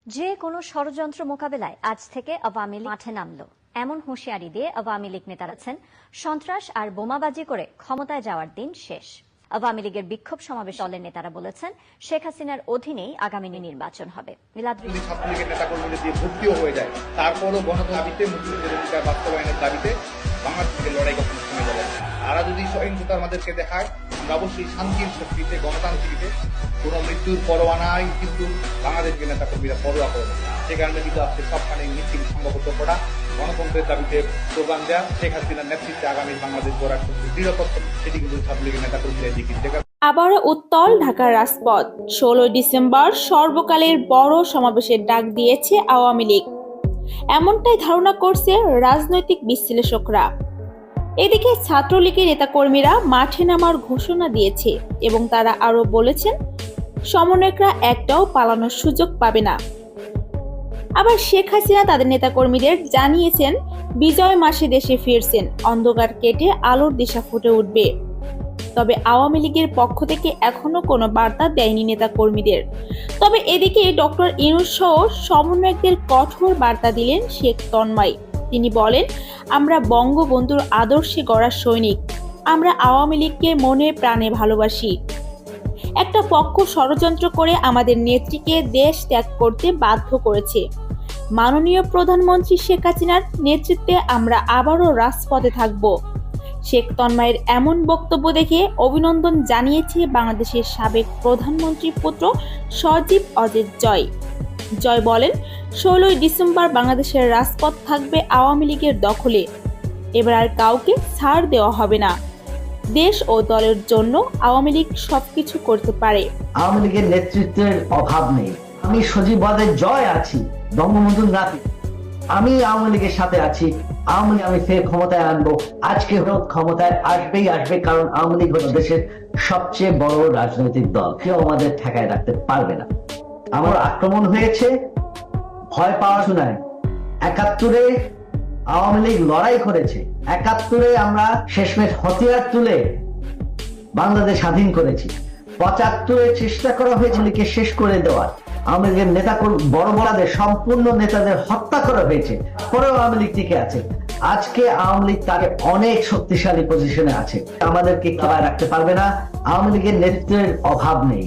যে কোনো ষড়যন্ত্র মোকাবেলায় আজ থেকে আওয়ামী লীগ মাঠে নামল, এমন হুঁশিয়ারি দিয়ে আওয়ামী লীগ নেতারা আছেন সন্ত্রাস আর বোমাবাজি করে ক্ষমতায় যাওয়ার দিন শেষ। আওয়ামী লীগের বিক্ষোভ সমাবেশ দলের নেতারা বলেছেন শেখ হাসিনার অধীনেই আগামী নির্বাচন হবে। ছাত্রলীগের নেতাকর্মীদের দিয়ে ভর্তিও হয়ে যায়, তারপরও গণদাবিতে মুক্তিযুদ্ধের অধিকার বাস্তবায়নের দাবিতে বাংলাদেশের লড়াই কখনো থেমে যাবে না। তারা যদি সহিংসতা আমাদেরকে দেখায়, আমরা অবশ্যই শান্তির শক্তিতে, গণতান্ত্রিকতে কোনো মৃত্যুর পরোয়া নাই, কিন্তু বাংলাদেশের নেতাকর্মীরা পরোয়া করে না। সে কারণে কিন্তু আজকে সবখানে মিছিল সংগঠিত করা, গণতন্ত্রের দাবিতে স্লোগান দেওয়া, শেখ হাসিনার নেতৃত্বে আগামী বাংলাদেশ গড়ার দৃঢ়পত্র, সেটি কিন্তু ছাত্রলীগের নেতাকর্মীরা দিকে। আবারও উত্তাল ঢাকার রাজপথ। 16 ডিসেম্বর সর্বকালের বড় সমাবেশের ডাক দিয়েছে আওয়ামী লীগ, এমনটাই ধারণা করছে রাজনৈতিক বিশ্লেষকরা। এদিকে ছাত্রলীগের নেতাকর্মীরা মাঠে নামার ঘোষণা দিয়েছে এবং তারা আরো বলেছেন সমন্বয়করা একটাও পালানোর সুযোগ পাবে না। আবার শেখ হাসিনা তাদের নেতাকর্মীদের জানিয়েছেন বিজয় মাসে দেশে ফিরছেন, অন্ধকার কেটে আলোর দিশা ফুটে উঠবে। তবে আওয়ামী লীগের পক্ষ থেকে এখনো কোনো বার্তা দেয়নি নেতাকর্মীদের। তবে এদিকে ডক্টর ইউনূস সহ সমন্বয়কদের কঠোর বার্তা দিলেন শেখ তন্ময়। তিনি বলেন, আমরা বঙ্গবন্ধুর আদর্শে গড়া সৈনিক, আমরা আওয়ামী লীগকে মনে প্রাণে ভালোবাসি। একটা পক্ষ ষড়যন্ত্র করে আমাদের নেত্রীকে দেশ ত্যাগ করতে বাধ্য করেছে। মাননীয় প্রধানমন্ত্রী শেখ হাসিনার নেতৃত্বে আমরা আবারও রাজপথে থাকব। শেখ তন্ময়ের এমন বক্তব্য দেখে অভিনন্দন জানিয়েছে বাংলাদেশের সাবেক প্রধানমন্ত্রীর পুত্র সজীব অজিত জয়। জয় বলেন, 16 ডিসেম্বর বাংলাদেশের রাজপথ থাকবে আওয়ামী লীগের দখলে। এবার আর কাউকে ছাড় দেওয়া হবে না। দেশ ও দলের জন্য আওয়ামী লীগ সবকিছু করতে পারে। আওয়ামী লীগের নেতৃত্বের অভাব নেই। আমি সজীব অজিত জয় আছি, বঙ্গবন্ধুর নাতি। আমি আওয়ামী লীগের সাথে আছি। আওয়ামী লীগ আমি ফের ক্ষমতায় আনবো। আজকে হলো ক্ষমতায় আসবে, কারণ আওয়ামী লীগ হলো দেশের সবচেয়ে বড় রাজনৈতিক দল। কেউ আমাদের ঠেকায় রাখতে পারবে না। আমার আক্রমণ হয়েছে, ভয় পাওয়া শোনায়। 71-এ আওয়ামী লীগ লড়াই করেছে। 71-এ আমরা শেষমেশ হাতিয়ার তুলে বাংলাদেশ স্বাধীন করেছি। 75-এ চেষ্টা করা হয়েছে লীগকে শেষ করে দেওয়ার। আওয়ামী লীগের নেতা বড় বড়দের সম্পূর্ণ নেতাদের হত্যা করা হয়েছে, পরেও আওয়ামী লীগ টিকে আছে। আজকে আওয়ামী লীগ তাকে অনেক শক্তিশালী পজিশনে আছে। আমাদেরকে কেউ রাখতে পারবে না। আওয়ামী লীগের নেতৃত্বের অভাব নেই।